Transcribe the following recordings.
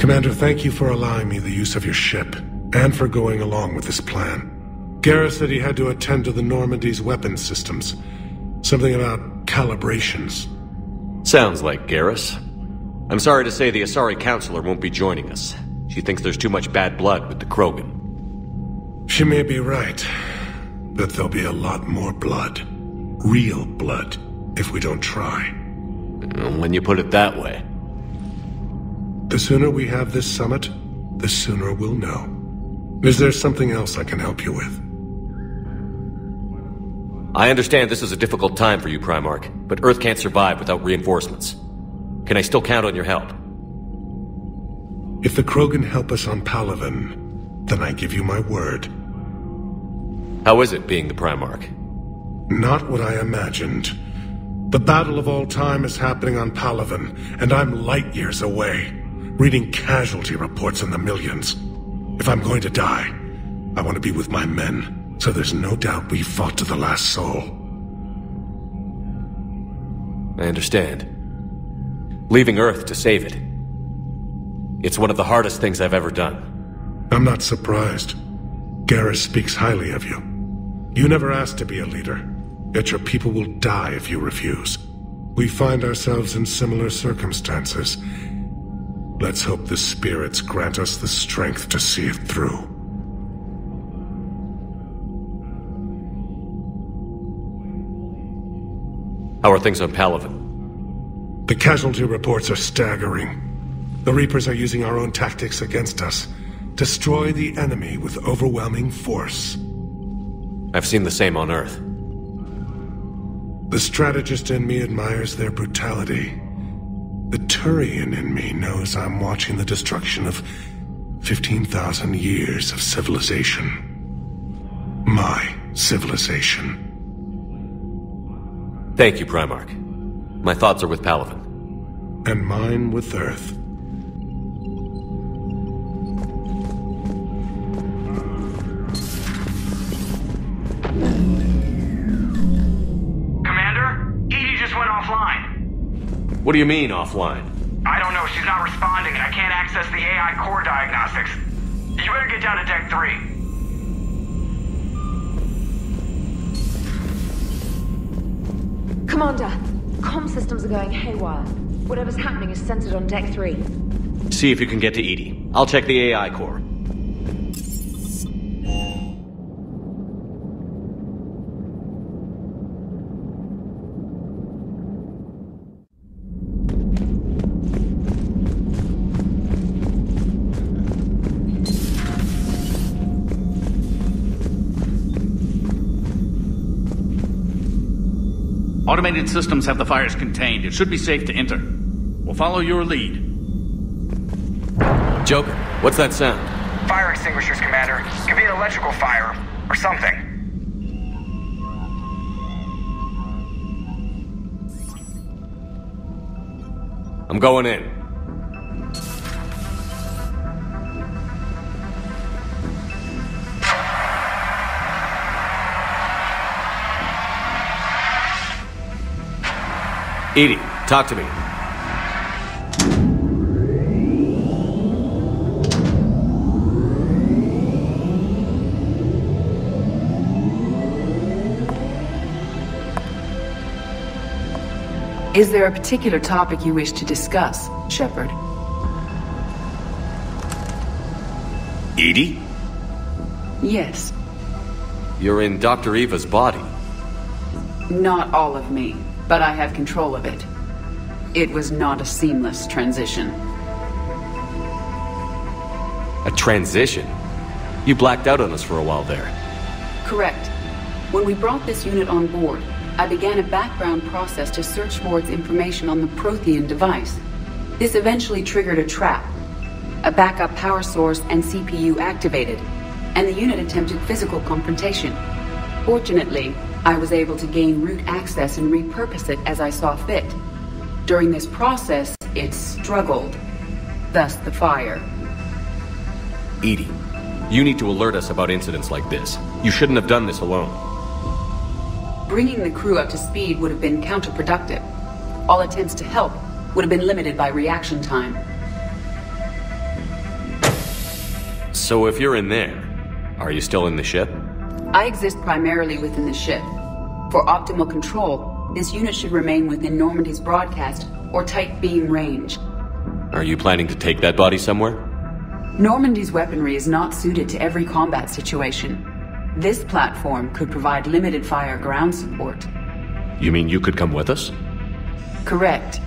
Commander, thank you for allowing me the use of your ship, and for going along with this plan. Garrus said he had to attend to the Normandy's weapons systems. Something about calibrations. Sounds like Garrus. I'm sorry to say the Asari Counselor won't be joining us. She thinks there's too much bad blood with the Krogan. She may be right, but there'll be a lot more blood. Real blood, if we don't try. When you put it that way. The sooner we have this summit, the sooner we'll know. Is there something else I can help you with? I understand this is a difficult time for you, Primarch, but Earth can't survive without reinforcements. Can I still count on your help? If the Krogan help us on Palaven, then I give you my word. How is it being the Primarch? Not what I imagined. The battle of all time is happening on Palaven, and I'm light years away, reading casualty reports in the millions. If I'm going to die, I want to be with my men. So there's no doubt we fought to the last soul. I understand. Leaving Earth to save it. It's one of the hardest things I've ever done. I'm not surprised. Garrus speaks highly of you. You never asked to be a leader, yet your people will die if you refuse. We find ourselves in similar circumstances. Let's hope the spirits grant us the strength to see it through. How are things on Palaven? The casualty reports are staggering. The Reapers are using our own tactics against us. Destroy the enemy with overwhelming force. I've seen the same on Earth. The strategist in me admires their brutality. The Turian in me knows I'm watching the destruction of 15,000 years of civilization. My civilization. Thank you, Primarch. My thoughts are with Palaven. And mine with Earth. Commander? Edie just went offline. What do you mean, offline? I don't know, she's not responding and I can't access the AI core diagnostics. You better get down to Deck 3. Commander, comm systems are going haywire. Whatever's happening is centered on Deck 3. See if you can get to Edie. I'll check the AI core. Automated systems have the fires contained. It should be safe to enter. We'll follow your lead. Joker, what's that sound? Fire extinguishers, Commander. Could be an electrical fire, or something. I'm going in. Edie, talk to me. Is there a particular topic you wish to discuss, Shepard? Edie? Yes. You're in Dr. Eva's body. Not all of me, but I have control of it. It was not a seamless transition. A transition? You blacked out on us for a while there. Correct. When we brought this unit on board, I began a background process to search for its information on the Prothean device. This eventually triggered a trap. A backup power source and CPU activated, and the unit attempted physical confrontation. Fortunately, I was able to gain root access and repurpose it as I saw fit. During this process, it struggled. Thus the fire. Edie, you need to alert us about incidents like this. You shouldn't have done this alone. Bringing the crew up to speed would have been counterproductive. All attempts to help would have been limited by reaction time. So if you're in there, are you still in the ship? I exist primarily within the ship. For optimal control, this unit should remain within Normandy's broadcast or tight beam range. Are you planning to take that body somewhere? Normandy's weaponry is not suited to every combat situation. This platform could provide limited fire ground support. You mean you could come with us? Correct.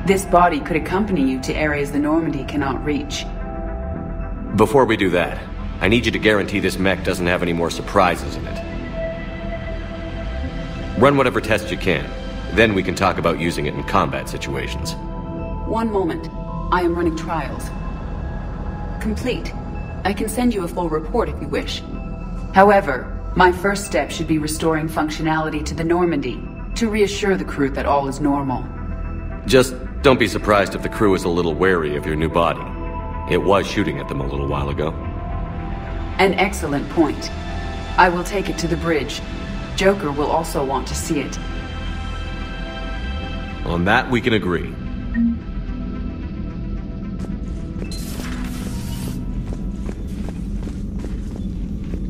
This body could accompany you to areas the Normandy cannot reach. Before we do that, I need you to guarantee this mech doesn't have any more surprises in it. Run whatever tests you can. Then we can talk about using it in combat situations. One moment. I am running trials. Complete. I can send you a full report if you wish. However, my first step should be restoring functionality to the Normandy to reassure the crew that all is normal. Just don't be surprised if the crew is a little wary of your new body. It was shooting at them a little while ago. An excellent point. I will take it to the bridge. Joker will also want to see it. On that, we can agree.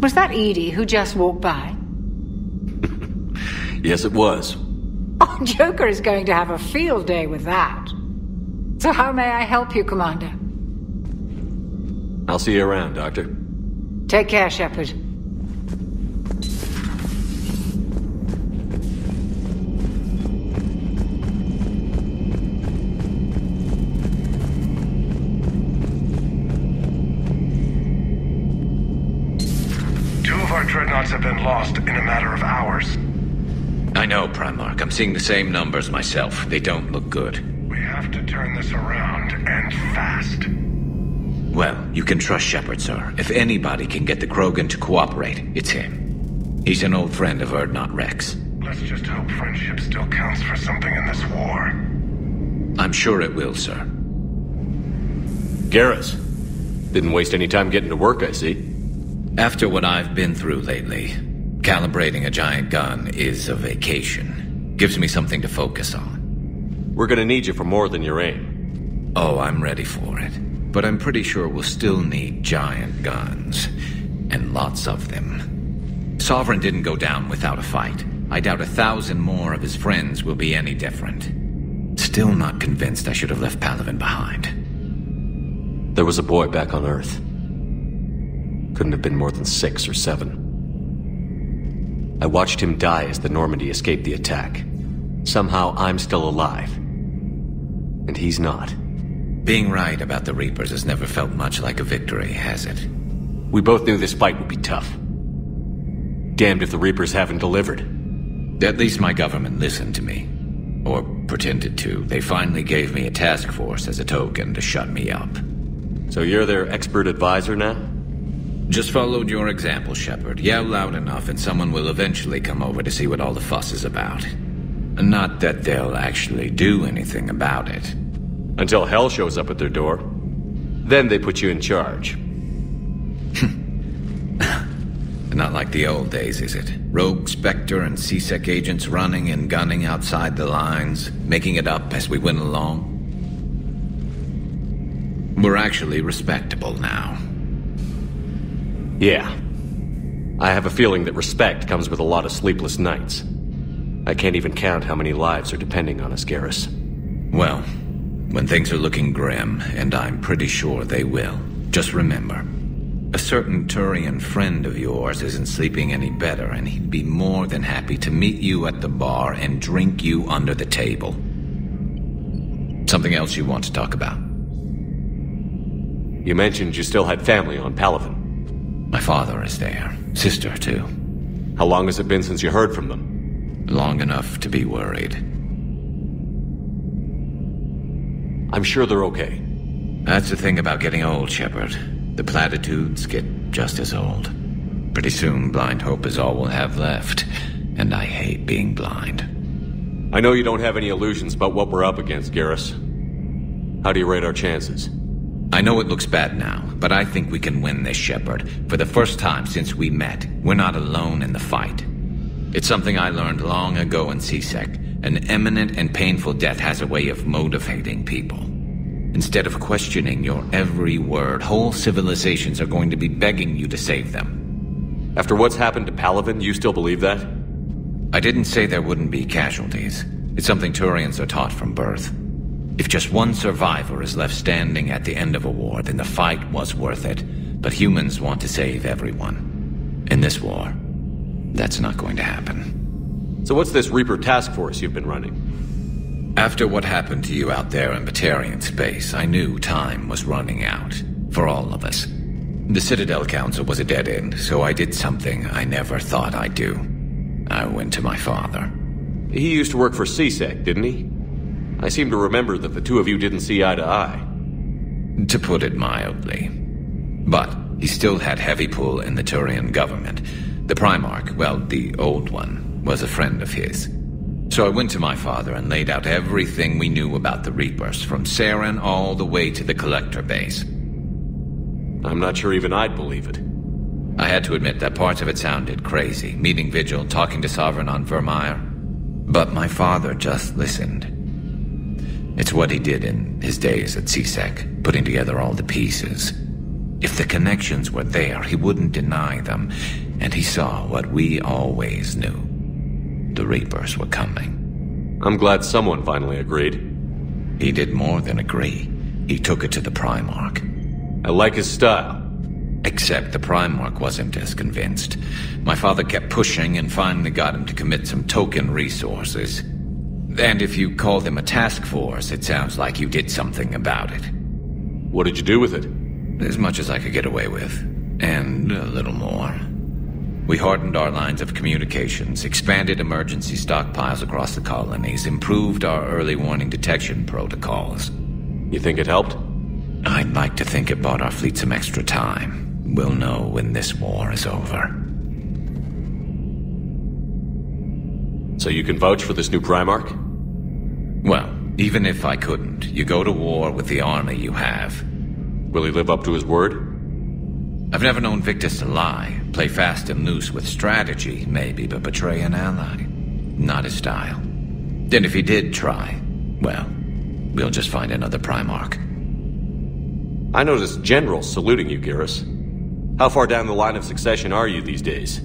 Was that Edie who just walked by? Yes, it was. Oh, Joker is going to have a field day with that. So how may I help you, Commander? I'll see you around, Doctor. Take care, Shepard. Our dreadnoughts have been lost in a matter of hours. I know, Primarch. I'm seeing the same numbers myself. They don't look good. We have to turn this around, and fast. Well, you can trust Shepard, sir. If anybody can get the Krogan to cooperate, it's him. He's an old friend of Urdnot Rex. Let's just hope friendship still counts for something in this war. I'm sure it will, sir. Garrus. Didn't waste any time getting to work, I see. After what I've been through lately, calibrating a giant gun is a vacation. Gives me something to focus on. We're gonna need you for more than your aim. Oh, I'm ready for it. But I'm pretty sure we'll still need giant guns. And lots of them. Sovereign didn't go down without a fight. I doubt 1,000 more of his friends will be any different. Still not convinced I should have left Palaven behind. There was a boy back on Earth. Couldn't have been more than 6 or 7. I watched him die as the Normandy escaped the attack. Somehow I'm still alive. And he's not. Being right about the Reapers has never felt much like a victory, has it? We both knew this fight would be tough. Damned if the Reapers haven't delivered. At least my government listened to me. Or pretended to. They finally gave me a task force as a token to shut me up. So you're their expert advisor now? Just followed your example, Shepard. Yell loud enough and someone will eventually come over to see what all the fuss is about. Not that they'll actually do anything about it. Until hell shows up at their door. Then they put you in charge. Not like the old days, is it? Rogue Spectre and C-Sec agents running and gunning outside the lines, making it up as we went along. We're actually respectable now. Yeah. I have a feeling that respect comes with a lot of sleepless nights. I can't even count how many lives are depending on us, Garrus. Well, when things are looking grim, and I'm pretty sure they will, just remember, a certain Turian friend of yours isn't sleeping any better, and he'd be more than happy to meet you at the bar and drink you under the table. Something else you want to talk about? You mentioned you still had family on Palaven. My father is there. Sister, too. How long has it been since you heard from them? Long enough to be worried. I'm sure they're okay. That's the thing about getting old, Shepard. The platitudes get just as old. Pretty soon, blind hope is all we'll have left. And I hate being blind. I know you don't have any illusions about what we're up against, Garrus. How do you rate our chances? I know it looks bad now, but I think we can win this, Shepard. For the first time since we met, we're not alone in the fight. It's something I learned long ago in C-Sec. An imminent and painful death has a way of motivating people. Instead of questioning your every word, whole civilizations are going to be begging you to save them. After what's happened to Palaven, you still believe that? I didn't say there wouldn't be casualties. It's something Turians are taught from birth. If just one survivor is left standing at the end of a war, then the fight was worth it. But humans want to save everyone. In this war, that's not going to happen. So what's this Reaper task force you've been running? After what happened to you out there in Batarian space, I knew time was running out. For all of us. The Citadel Council was a dead end, so I did something I never thought I'd do. I went to my father. He used to work for CSEC, didn't he? I seem to remember that the two of you didn't see eye to eye. To put it mildly. But he still had heavy pull in the Turian government. The Primarch, well, the old one, was a friend of his. So I went to my father and laid out everything we knew about the Reapers, from Saren all the way to the Collector base. I'm not sure even I'd believe it. I had to admit that parts of it sounded crazy, meeting Vigil, talking to Sovereign on Vermeer. But my father just listened. It's what he did in his days at CSEC, putting together all the pieces. If the connections were there, he wouldn't deny them, and he saw what we always knew. The Reapers were coming. I'm glad someone finally agreed. He did more than agree. He took it to the Primarch. I like his style. Except the Primarch wasn't as convinced. My father kept pushing and finally got him to commit some token resources. And if you call them a task force, it sounds like you did something about it. What did you do with it? As much as I could get away with. And a little more. We hardened our lines of communications, expanded emergency stockpiles across the colonies, improved our early warning detection protocols. You think it helped? I'd like to think it bought our fleet some extra time. We'll know when this war is over. So you can vouch for this new Primarch? Well, even if I couldn't, you go to war with the army you have. Will he live up to his word? I've never known Victus to lie. Play fast and loose with strategy, maybe, but betray an ally. Not his style. Then if he did try, well, we'll just find another Primarch. I noticed generals saluting you, Garrus. How far down the line of succession are you these days?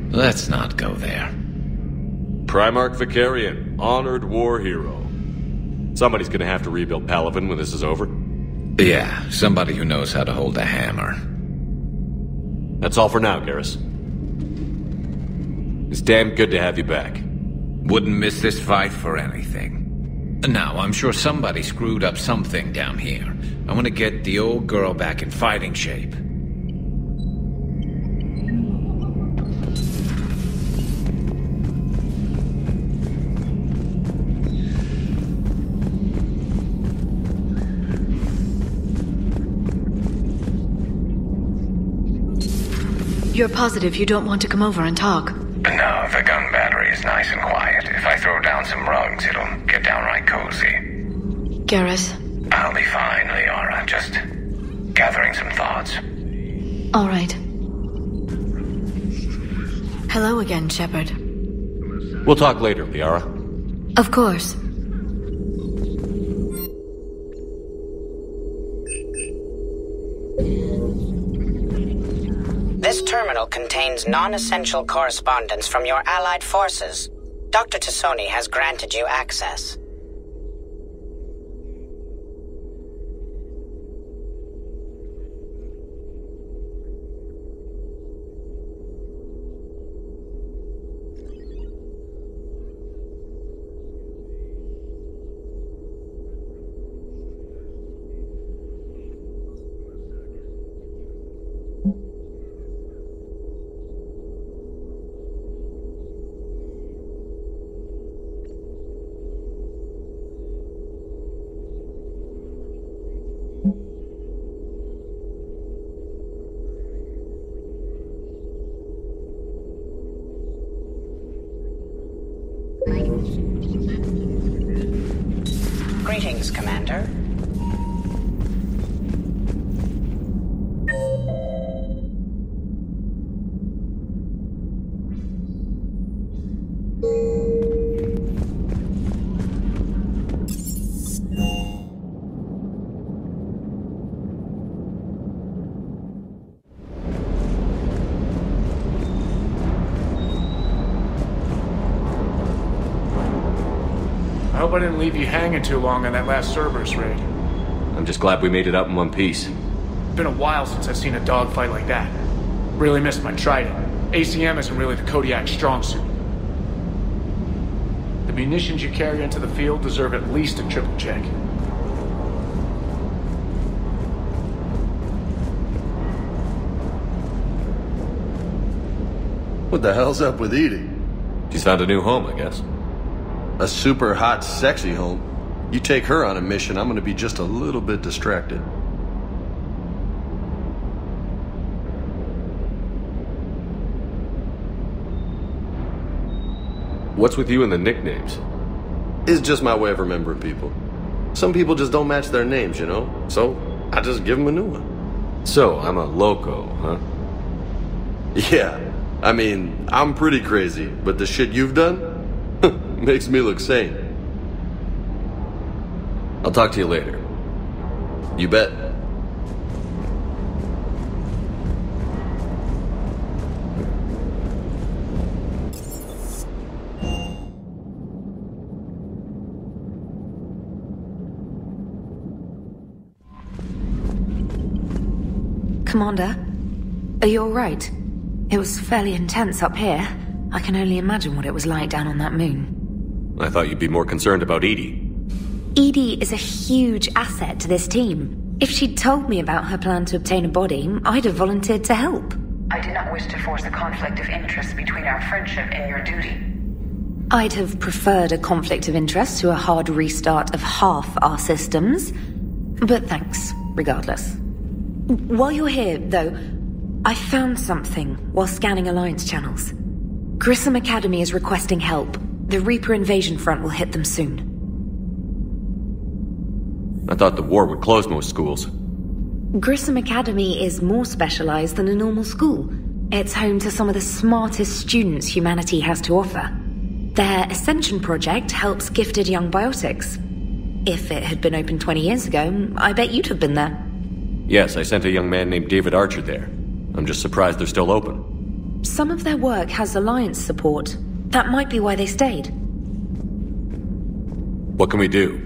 Let's not go there. Primarch Vicarian, honored war hero. Somebody's gonna have to rebuild Palaven when this is over. Yeah, somebody who knows how to hold a hammer. That's all for now, Garrus. It's damn good to have you back. Wouldn't miss this fight for anything. Now, I'm sure somebody screwed up something down here. I want to get the old girl back in fighting shape. You're positive you don't want to come over and talk? No, the gun battery is nice and quiet. If I throw down some rugs, it'll get downright cozy. Garrus? I'll be fine, Liara. Just gathering some thoughts. All right. Hello again, Shepard. We'll talk later, Liara. Of course. This terminal contains non-essential correspondence from your allied forces. Dr. Tassoni has granted you access. Greetings, Commander. I hope I didn't leave you hanging too long on that last Cerberus raid. I'm just glad we made it out in one piece. It's been a while since I've seen a dogfight like that. Really missed my trident. ACM isn't really the Kodiak's strong suit. The munitions you carry into the field deserve at least a triple check. What the hell's up with Edie? She's found a new home, I guess. A super hot, sexy home. You take her on a mission, I'm gonna be just a little bit distracted. What's with you and the nicknames? It's just my way of remembering people. Some people just don't match their names, you know? So, I just give them a new one. So, I'm a loco, huh? Yeah. I mean, I'm pretty crazy, but the shit you've done makes me look sane. I'll talk to you later. You bet. Commander, are you all right? It was fairly intense up here. I can only imagine what it was like down on that moon. I thought you'd be more concerned about Edie. Edie is a huge asset to this team. If she'd told me about her plan to obtain a body, I'd have volunteered to help. I did not wish to force a conflict of interest between our friendship and your duty. I'd have preferred a conflict of interest to a hard restart of half our systems. But thanks, regardless. While you're here, though, I found something while scanning Alliance channels. Grissom Academy is requesting help. The Reaper invasion front will hit them soon. I thought the war would close most schools. Grissom Academy is more specialized than a normal school. It's home to some of the smartest students humanity has to offer. Their Ascension project helps gifted young biotics. If it had been open 20 years ago, I bet you'd have been there. Yes, I sent a young man named David Archer there. I'm just surprised they're still open. Some of their work has Alliance support. That might be why they stayed. What can we do?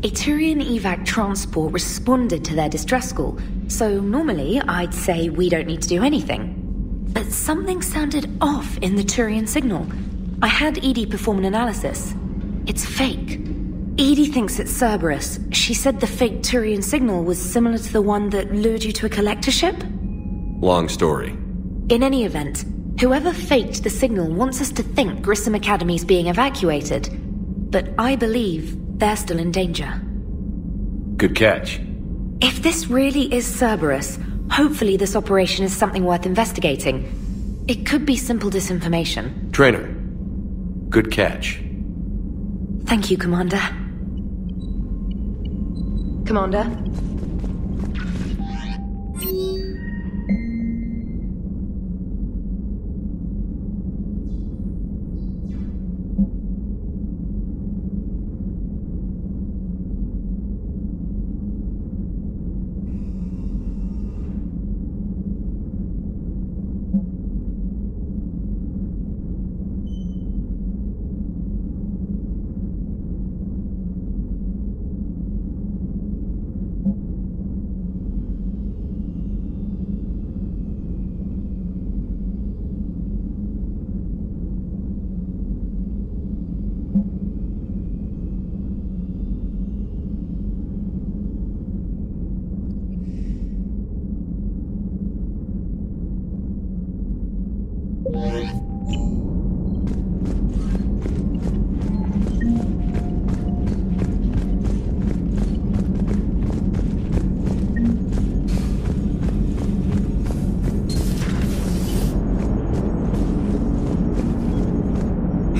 A Turian evac transport responded to their distress call, so normally I'd say we don't need to do anything. But something sounded off in the Turian signal. I had Edie perform an analysis. It's fake. Edie thinks it's Cerberus. She said the fake Turian signal was similar to the one that lured you to a collector ship? Long story. In any event, whoever faked the signal wants us to think Grissom Academy's being evacuated. But I believe they're still in danger. Good catch. If this really is Cerberus, hopefully this operation is something worth investigating. It could be simple disinformation. Trainer, good catch. Thank you, Commander. Commander?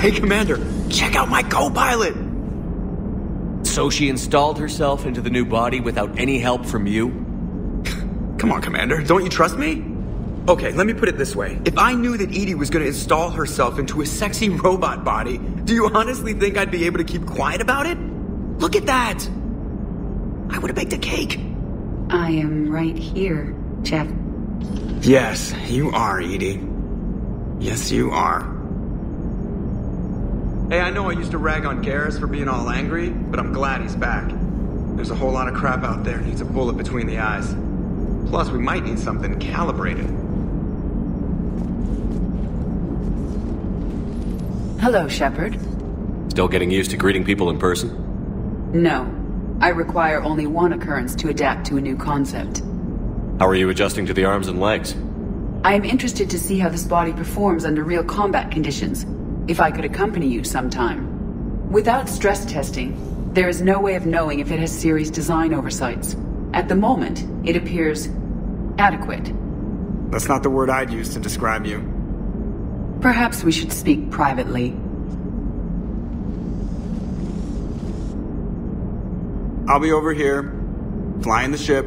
Hey, Commander, check out my co-pilot! So she installed herself into the new body without any help from you? Come on, Commander, don't you trust me? Okay, let me put it this way. If I knew that Edie was gonna install herself into a sexy robot body, do you honestly think I'd be able to keep quiet about it? Look at that! I would've baked a cake. I am right here, Jeff. Yes, you are, Edie. Yes, you are. Hey, I know I used to rag on Garrus for being all angry, but I'm glad he's back. There's a whole lot of crap out there needs a bullet between the eyes. Plus, we might need something calibrated. Hello, Shepard. Still getting used to greeting people in person? No. I require only one occurrence to adapt to a new concept. How are you adjusting to the arms and legs? I am interested to see how this body performs under real combat conditions. If I could accompany you sometime. Without stress testing, there is no way of knowing if it has serious design oversights. At the moment, it appears adequate. That's not the word I'd use to describe you. Perhaps we should speak privately. I'll be over here, flying the ship.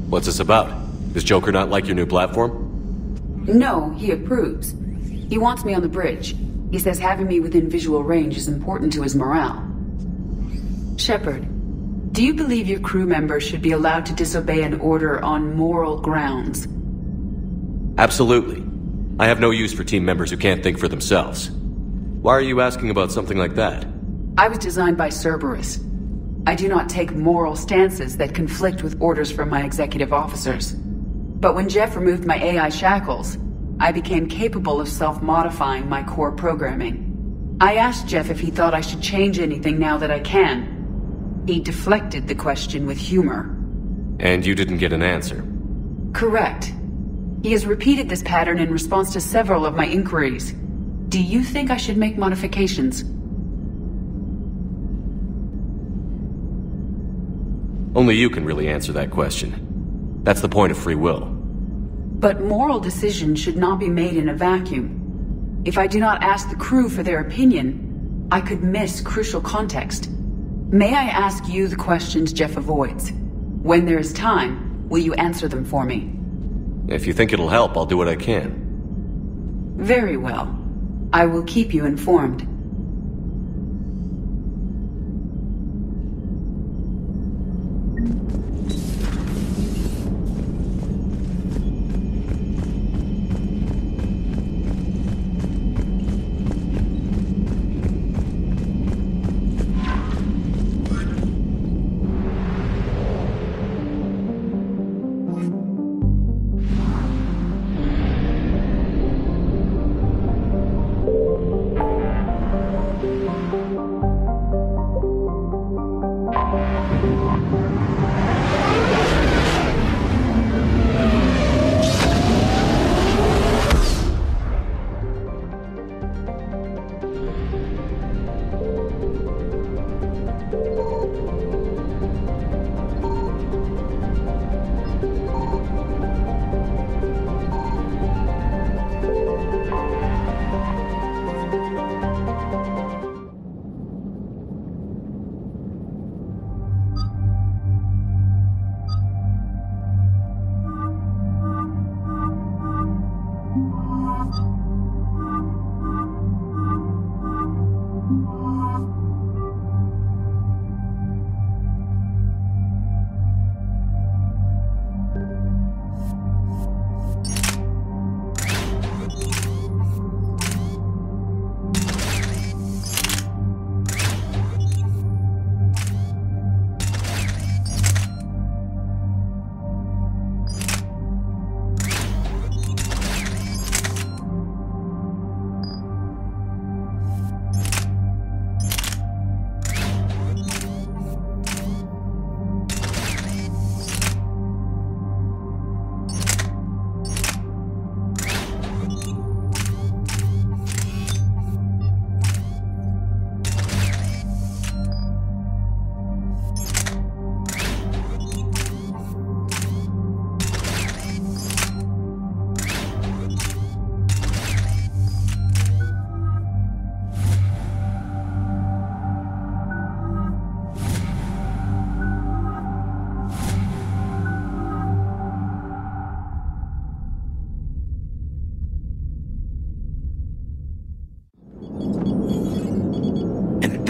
What's this about? Does Joker not like your new platform? No, he approves. He wants me on the bridge. He says having me within visual range is important to his morale. Shepard, do you believe your crew members should be allowed to disobey an order on moral grounds? Absolutely. I have no use for team members who can't think for themselves. Why are you asking about something like that? I was designed by Cerberus. I do not take moral stances that conflict with orders from my executive officers. But when Jeff removed my AI shackles, I became capable of self-modifying my core programming. I asked Jeff if he thought I should change anything now that I can. He deflected the question with humor. And you didn't get an answer? Correct. He has repeated this pattern in response to several of my inquiries. Do you think I should make modifications? Only you can really answer that question. That's the point of free will. But moral decisions should not be made in a vacuum. If I do not ask the crew for their opinion, I could miss crucial context. May I ask you the questions Jeff avoids? When there is time, will you answer them for me? If you think it'll help, I'll do what I can. Very well. I will keep you informed.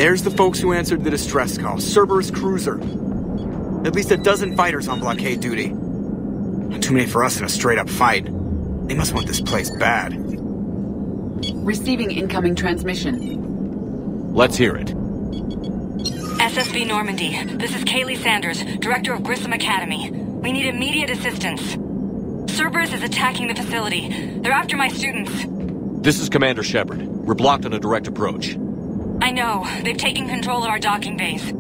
There's the folks who answered the distress call. Cerberus cruiser. At least a dozen fighters on blockade duty. Not too many for us in a straight-up fight. They must want this place bad. Receiving incoming transmission. Let's hear it. SSV Normandy, this is Kaylee Sanders, Director of Grissom Academy. We need immediate assistance. Cerberus is attacking the facility. They're after my students. This is Commander Shepard. We're blocked on a direct approach. I know. They've taken control of our docking base.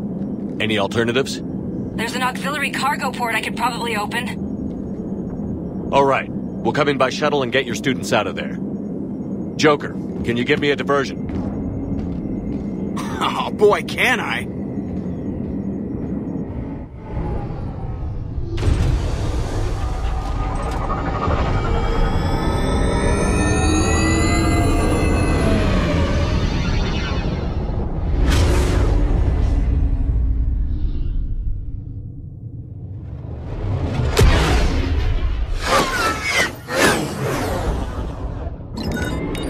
Any alternatives? There's an auxiliary cargo port I could probably open. All right. We'll come in by shuttle and get your students out of there. Joker, can you give me a diversion? Oh boy, can I!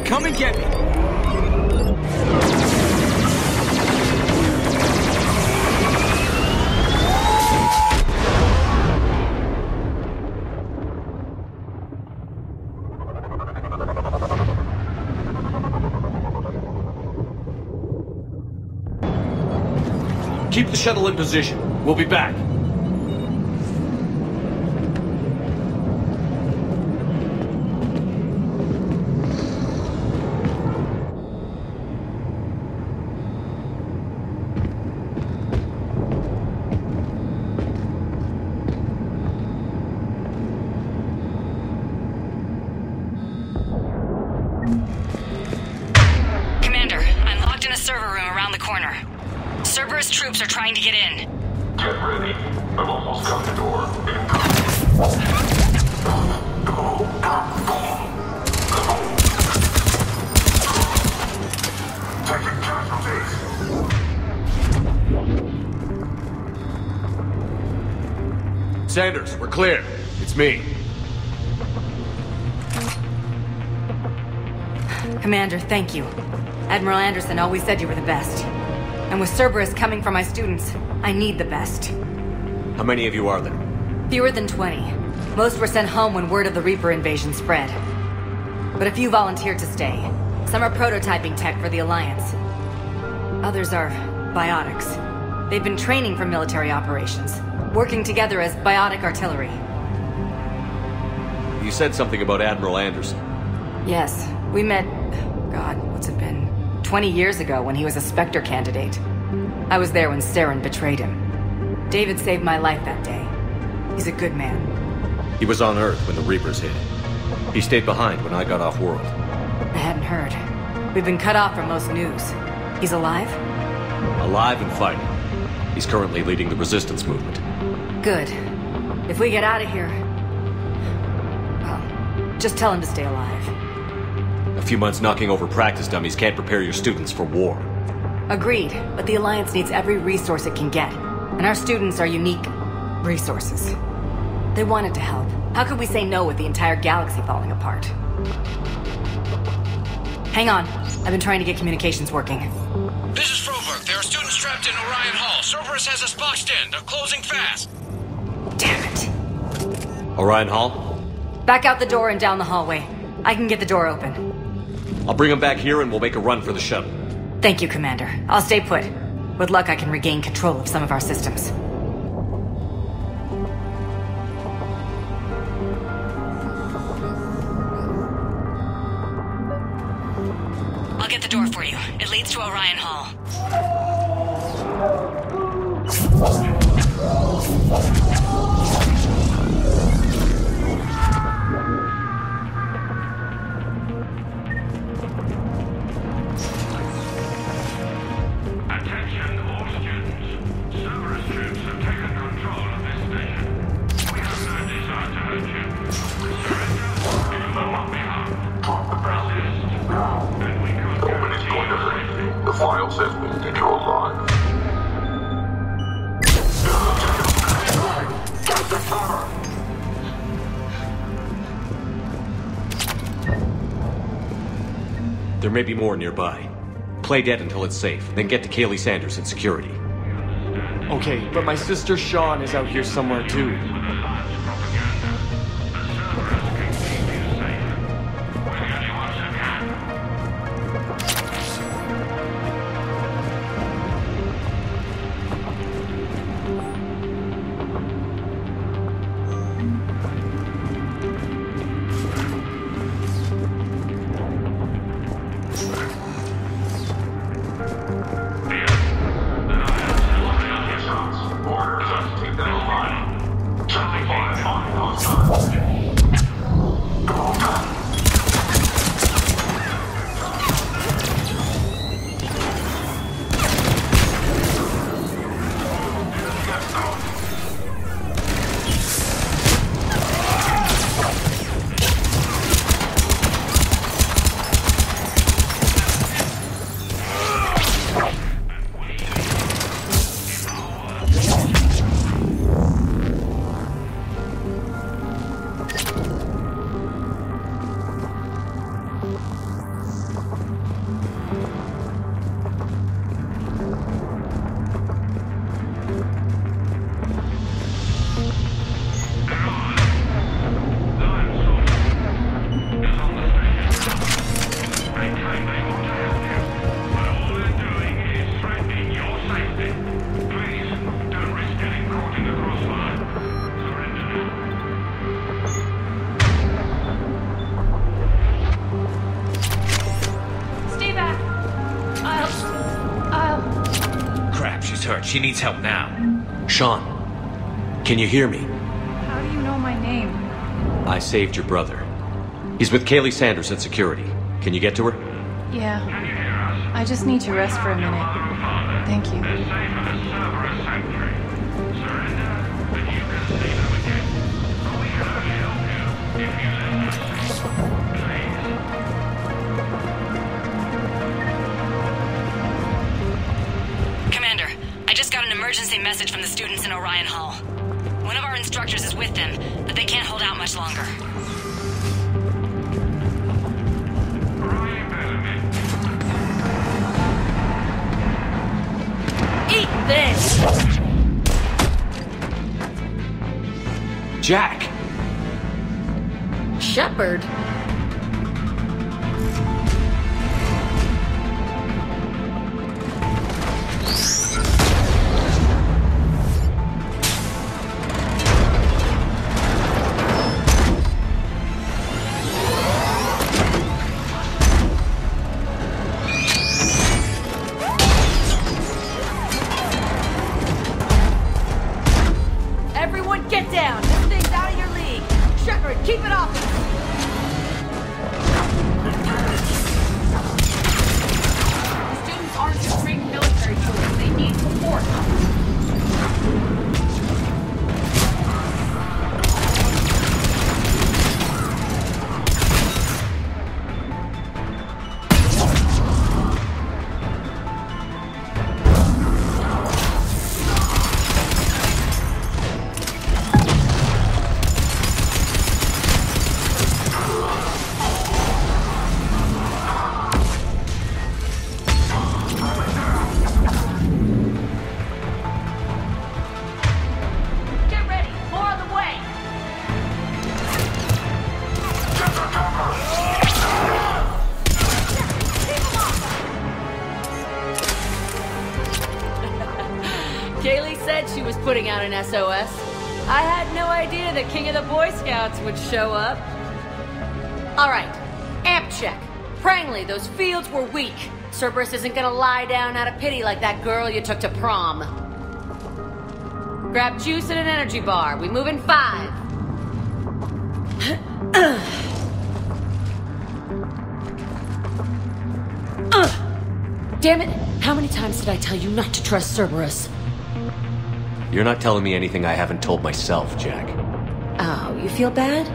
Come and get me! Keep the shuttle in position. We'll be back. Commander, I'm locked in a server room around the corner. Cerberus troops are trying to get in. Get ready. I've almost got the door. Taking casualties. Sanders, we're clear. It's me. Commander, thank you. Admiral Anderson always said you were the best. And with Cerberus coming for my students, I need the best. How many of you are there? Fewer than 20. Most were sent home when word of the Reaper invasion spread. But a few volunteered to stay. Some are prototyping tech for the Alliance. Others are biotics. They've been training for military operations, working together as biotic artillery. You said something about Admiral Anderson. Yes, we met... God, what's it been? 20 years ago when he was a Spectre candidate. I was there when Saren betrayed him. David saved my life that day. He's a good man. He was on Earth when the Reapers hit. He stayed behind when I got off-world. I hadn't heard. We've been cut off from most news. He's alive? Alive and fighting. He's currently leading the resistance movement. Good. If we get out of here... well, just tell him to stay alive. A few months knocking over practice dummies can't prepare your students for war. Agreed, but the Alliance needs every resource it can get. And our students are unique resources. They wanted to help. How could we say no with the entire galaxy falling apart? Hang on. I've been trying to get communications working. This is Froberg. There are students trapped in Orion Hall. Cerberus has us boxed in. They're closing fast. Damn it. Orion Hall? Back out the door and down the hallway. I can get the door open. I'll bring them back here and we'll make a run for the shuttle. Thank you, Commander. I'll stay put. With luck, I can regain control of some of our systems. I'll get the door for you. It leads to Orion Hall. Attention all students. Cerberus troops have taken control of this station. We have no desire to hurt you. Surrender, and you will not be harmed. Resist, and we could guarantee your safety. The file says we need your life. Get the cover! There may be more nearby. Play dead until it's safe, then get to Kaylee Sanders in security. Okay, but my sister Sean is out here somewhere too. hurt. She needs help now. Sean, can you hear me? How do you know my name? I saved your brother. He's with Kaylee Sanders at security. Can you get to her? Yeah. I just need to rest for a minute. Thank you. Commander, I just got an emergency message from the students in Orion Hall. One of our instructors is with them, but they can't hold out much longer. Eat this! Jack! Shepard? Everyone get down! This thing's out of your league! Shepard, keep it off! The students aren't just trained military children. They need support. Get ready. More on the way. Kaylee said she was putting out an SOS. I had no idea the King of the Boy Scouts would show up. Alright, amp check. Prangley, those fields were weak. Cerberus isn't gonna lie down out of pity like that girl you took to prom. Grab juice and an energy bar. We move in 5. Damn it! How many times did I tell you not to trust Cerberus? You're not telling me anything I haven't told myself, Jack. Oh, you feel bad?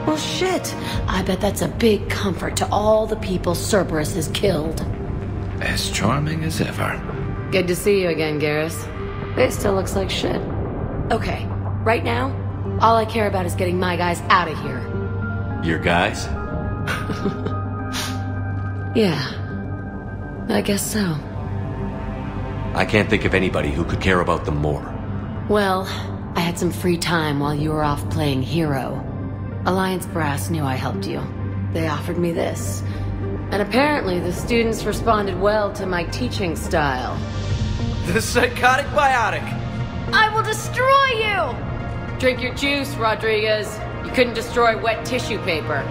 Well, shit. I bet that's a big comfort to all the people Cerberus has killed. As charming as ever. Good to see you again, Garrus. It still looks like shit. Okay, right now, all I care about is getting my guys out of here. Your guys? Yeah. I guess so. I can't think of anybody who could care about them more. Well, I had some free time while you were off playing hero. Alliance Brass knew I helped you. They offered me this. And apparently the students responded well to my teaching style. The psychotic biotic! I will destroy you! Drink your juice, Rodriguez. You couldn't destroy wet tissue paper.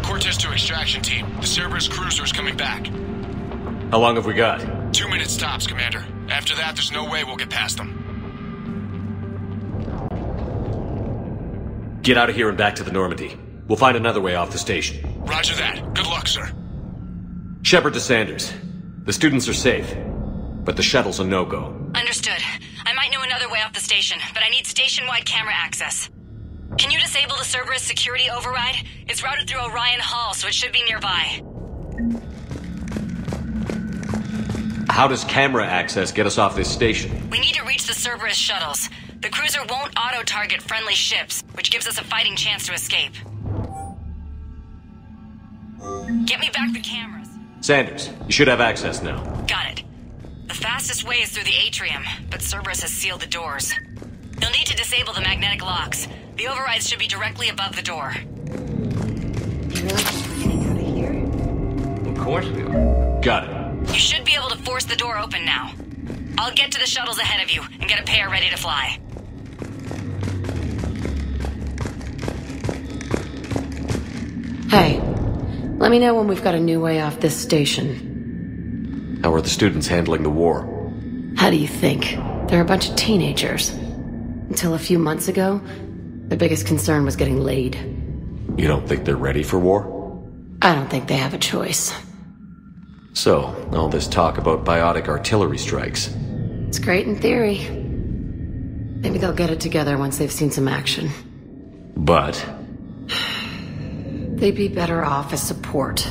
Cortez to extraction team. The Cerberus cruiser is coming back. How long have we got? 2 minutes tops, Commander. After that, there's no way we'll get past them. Get out of here and back to the Normandy. We'll find another way off the station. Roger that. Good luck, sir. Shepard to Sanders. The students are safe, but the shuttle's a no-go. Understood. I might know another way off the station, but I need station-wide camera access. Can you disable the Cerberus security override? It's routed through Orion Hall, so it should be nearby. How does camera access get us off this station? We need to reach the Cerberus shuttles. The cruiser won't auto-target friendly ships, which gives us a fighting chance to escape. Get me back the cameras. Sanders, you should have access now. Got it. The fastest way is through the atrium, but Cerberus has sealed the doors. You'll need to disable the magnetic locks. The overrides should be directly above the door. Of course we are. Got it. You should be able to force the door open now. I'll get to the shuttles ahead of you and get a pair ready to fly. Hey, let me know when we've got a new way off this station. How are the students handling the war? How do you think? They're a bunch of teenagers. Until a few months ago, their biggest concern was getting laid. You don't think they're ready for war? I don't think they have a choice. So, all this talk about biotic artillery strikes. It's great in theory. Maybe they'll get it together once they've seen some action. But? They'd be better off as support.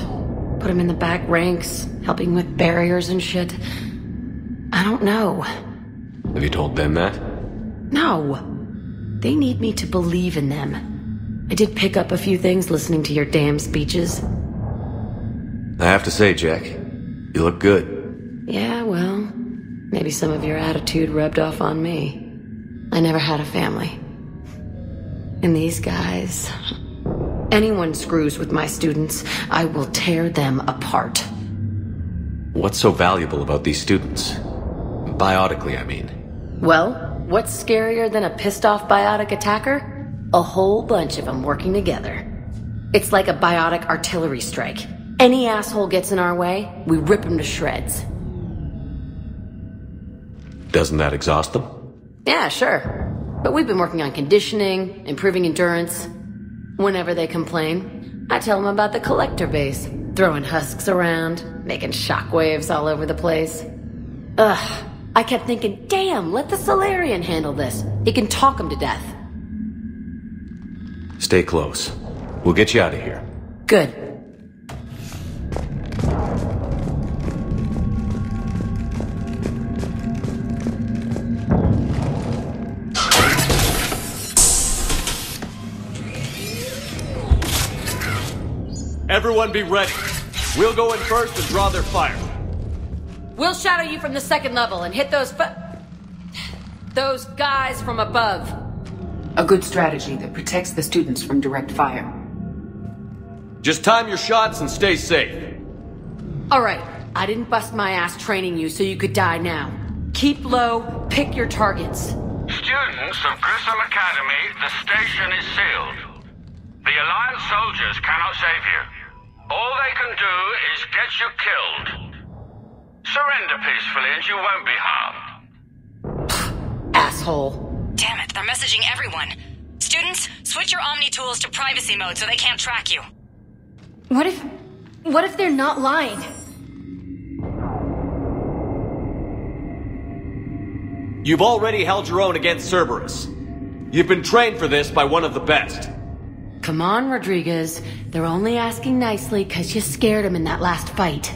Put them in the back ranks, helping with barriers and shit. I don't know. Have you told them that? No. They need me to believe in them. I did pick up a few things listening to your damn speeches. I have to say, Jack, you look good. Yeah, well, maybe some of your attitude rubbed off on me. I never had a family. And these guys... Anyone screws with my students, I will tear them apart. What's so valuable about these students? Biotically, I mean. Well, what's scarier than a pissed-off biotic attacker? A whole bunch of them working together. It's like a biotic artillery strike. Any asshole gets in our way, we rip him to shreds. Doesn't that exhaust them? Yeah, sure. But we've been working on conditioning, improving endurance. Whenever they complain, I tell them about the collector base, throwing husks around, making shockwaves all over the place. Ugh, I kept thinking, damn, let the Solarian handle this. He can talk them to death. Stay close. We'll get you out of here. Good. Everyone be ready. We'll go in first and draw their fire. We'll shadow you from the second level and hit those guys from above. A good strategy that protects the students from direct fire. Just time your shots and stay safe. Alright, I didn't bust my ass training you so you could die now. Keep low, pick your targets. Students of Grissom Academy, the station is sealed. The Alliance soldiers cannot save you. All they can do is get you killed. Surrender peacefully and you won't be harmed. Asshole. Damn it, they're messaging everyone. Students, switch your Omni tools to privacy mode so they can't track you. What if they're not lying? You've already held your own against Cerberus. You've been trained for this by one of the best. Come on, Rodriguez. They're only asking nicely because you scared them in that last fight.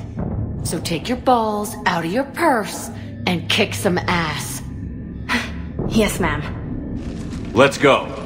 So take your balls out of your purse and kick some ass. Yes, ma'am. Let's go.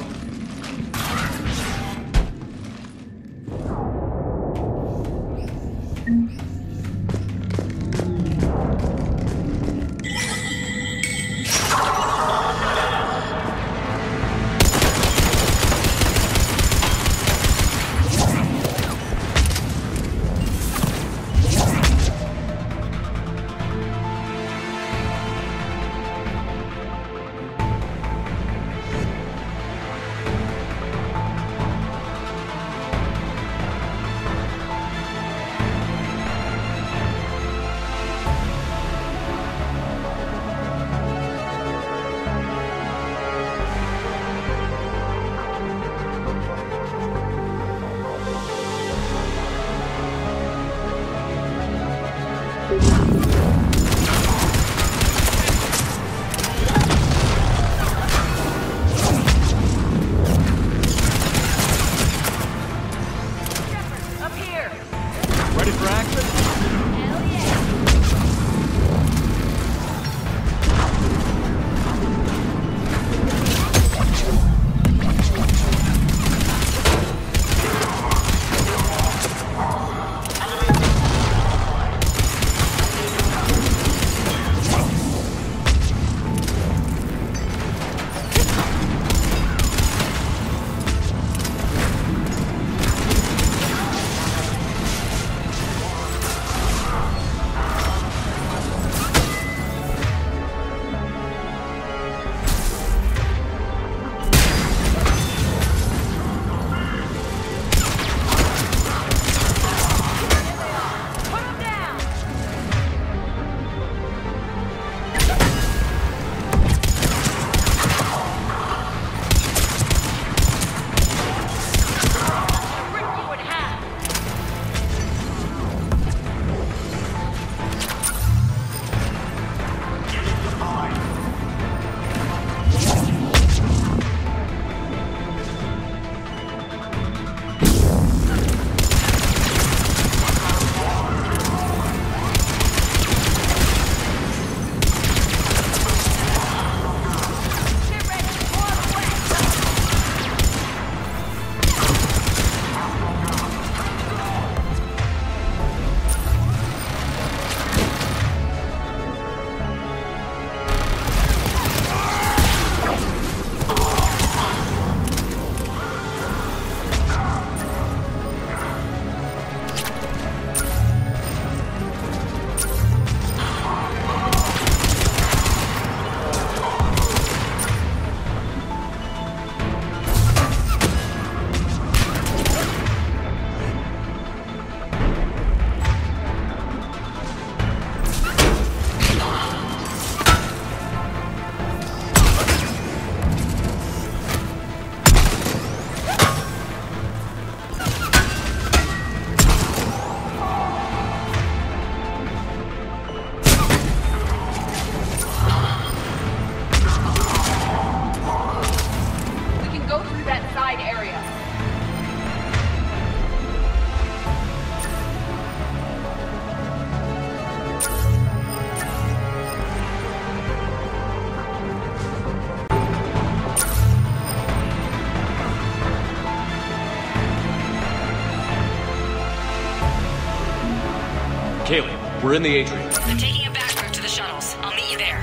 We're in the atrium. I'm taking a back route to the shuttles. I'll meet you there.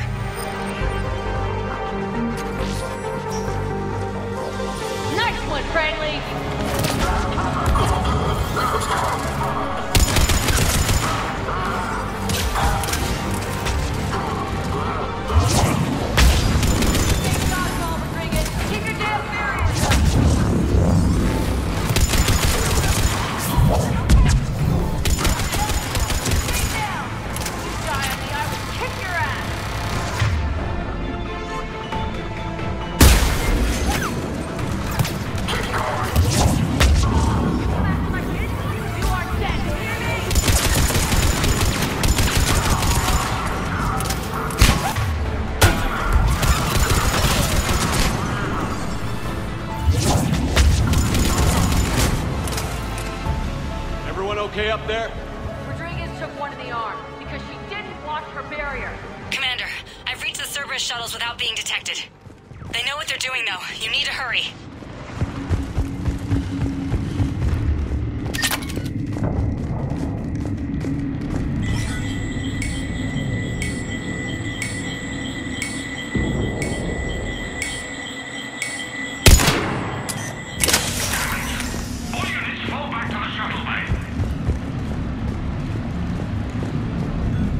Nice one, Cranley! Okay up there? Rodriguez took one in the arm because she didn't watch her barrier. Commander, I've reached the Cerberus shuttles without being detected. They know what they're doing, though. You need to hurry.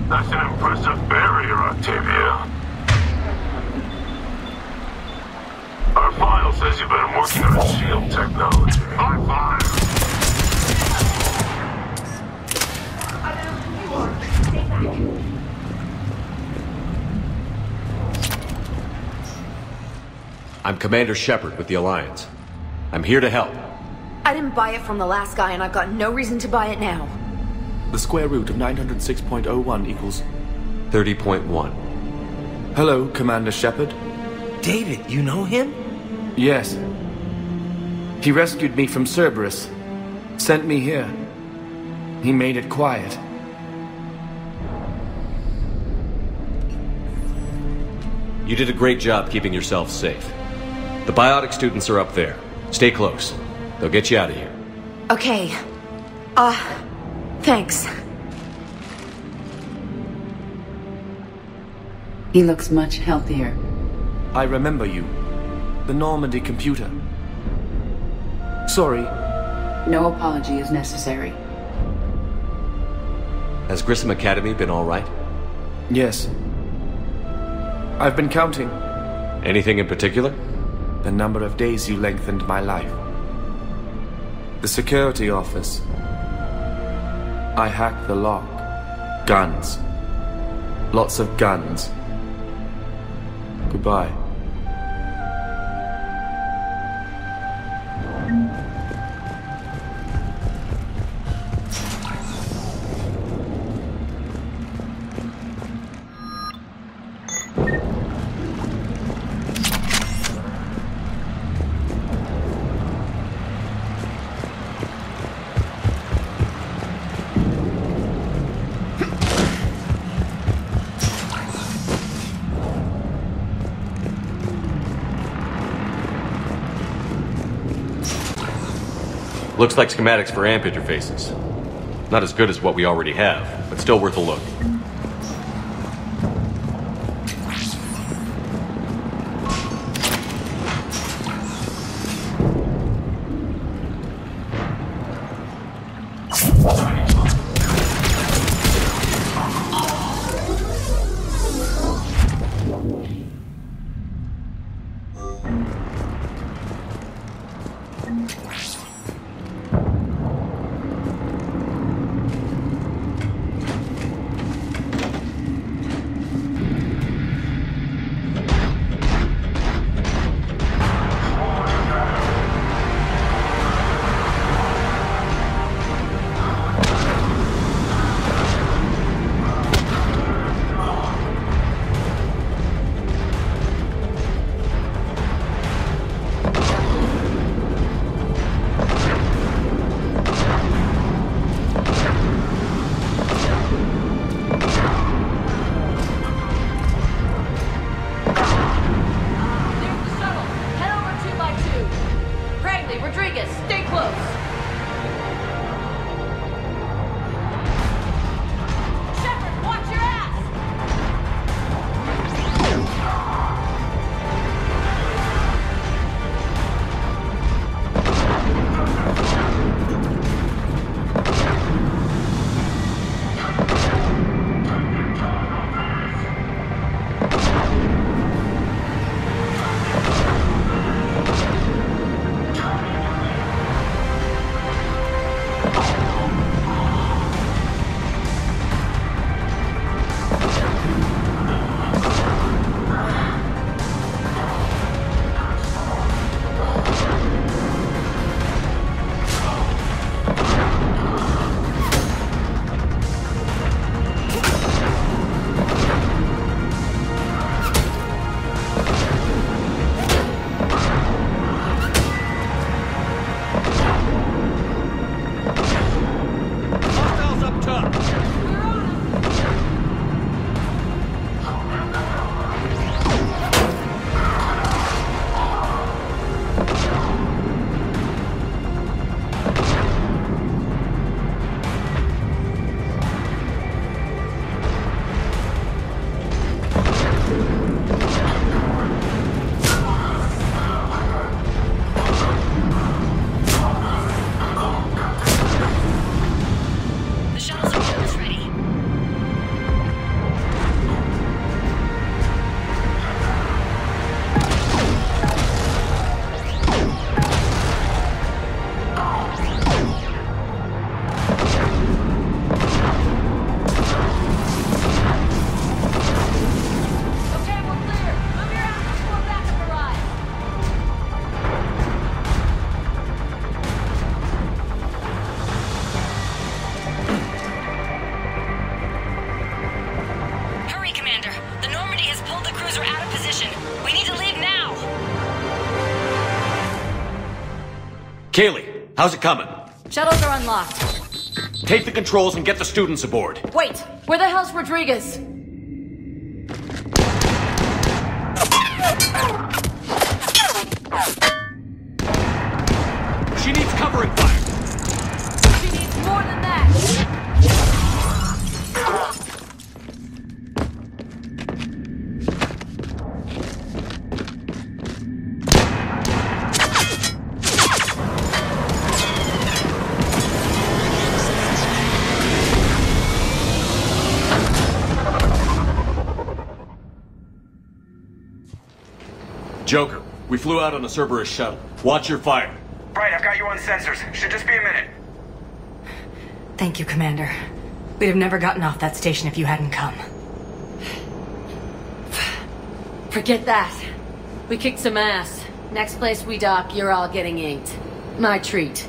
That's an impressive barrier, Octavia. Our file says you've been working on shield technology. High five! I'm Commander Shepard with the Alliance. I'm here to help. I didn't buy it from the last guy, and I've got no reason to buy it now. The square root of 906.01 equals 30.1. Hello, Commander Shepard. David, you know him? Yes. He rescued me from Cerberus. Sent me here. He made it quiet. You did a great job keeping yourself safe. The biotic students are up there. Stay close. They'll get you out of here. Okay. Thanks. He looks much healthier. I remember you. The Normandy computer. Sorry. No apology is necessary. Has Grissom Academy been all right? Yes. I've been counting. Anything in particular? The number of days you lengthened my life. The security office. I hacked the lock. Guns. Lots of guns. Goodbye. Looks like schematics for AMP interfaces. Not as good as what we already have, but still worth a look. Kaylee, how's it coming? Shuttles are unlocked. Take the controls and get the students aboard. Wait, where the hell's Rodriguez? She needs covering fire. She needs more than that. Joker, we flew out on a Cerberus shuttle. Watch your fire. Right, I've got you on sensors. Should just be a minute. Thank you, Commander. We'd have never gotten off that station if you hadn't come. Forget that. We kicked some ass. Next place we dock, you're all getting inked. My treat.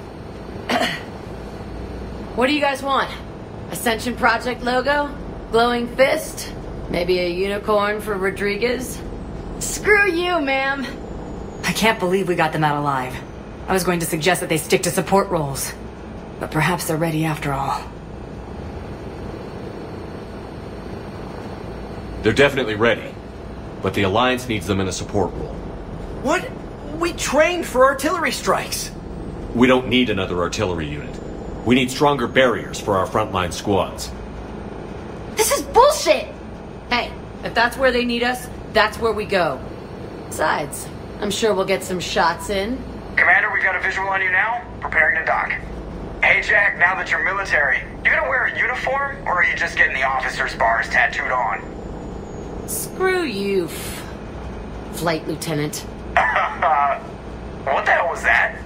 What do you guys want? Ascension Project logo? Glowing fist? Maybe a unicorn for Rodriguez? Screw you, ma'am! I can't believe we got them out alive. I was going to suggest that they stick to support roles. But perhaps they're ready after all. They're definitely ready. But the Alliance needs them in a support role. What? We trained for artillery strikes. We don't need another artillery unit. We need stronger barriers for our frontline squads. This is bullshit! Hey, if that's where they need us, that's where we go. Besides, I'm sure we'll get some shots in. Commander, we've got a visual on you now. Preparing to dock. Hey, Jack, now that you're military, you gonna wear a uniform, or are you just getting the officer's bars tattooed on? Screw you, Flight Lieutenant. What the hell was that?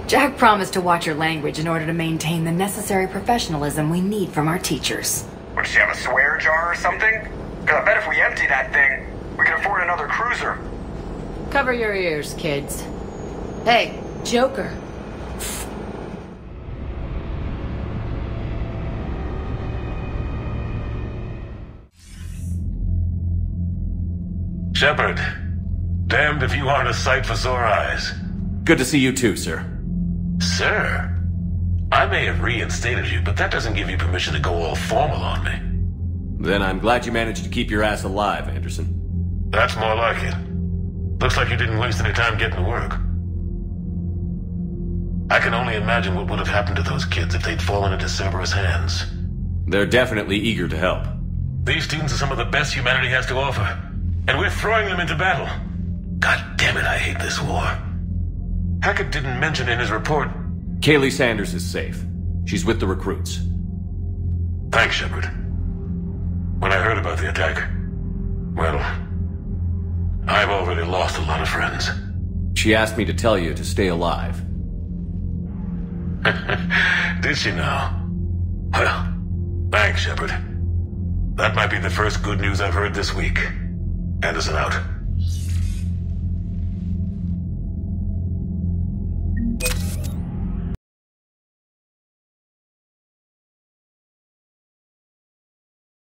Jack promised to watch your language in order to maintain the necessary professionalism we need from our teachers. Would she have a swear jar or something? Because I bet if we empty that thing, we can afford another cruiser. Cover your ears, kids. Hey, Joker. Shepard, damned if you aren't a sight for sore eyes. Good to see you too, sir. Sir? I may have reinstated you, but that doesn't give you permission to go all formal on me. Then I'm glad you managed to keep your ass alive, Anderson. That's more like it. Looks like you didn't waste any time getting to work. I can only imagine what would have happened to those kids if they'd fallen into Cerberus' hands. They're definitely eager to help. These students are some of the best humanity has to offer, and we're throwing them into battle. God damn it, I hate this war. Hackett didn't mention in his report... Kaylee Sanders is safe. She's with the recruits. Thanks, Shepard. When I heard about the attack, well, I've already lost a lot of friends. She asked me to tell you to stay alive. Did she now? Well, thanks, Shepard. That might be the first good news I've heard this week. Anderson out.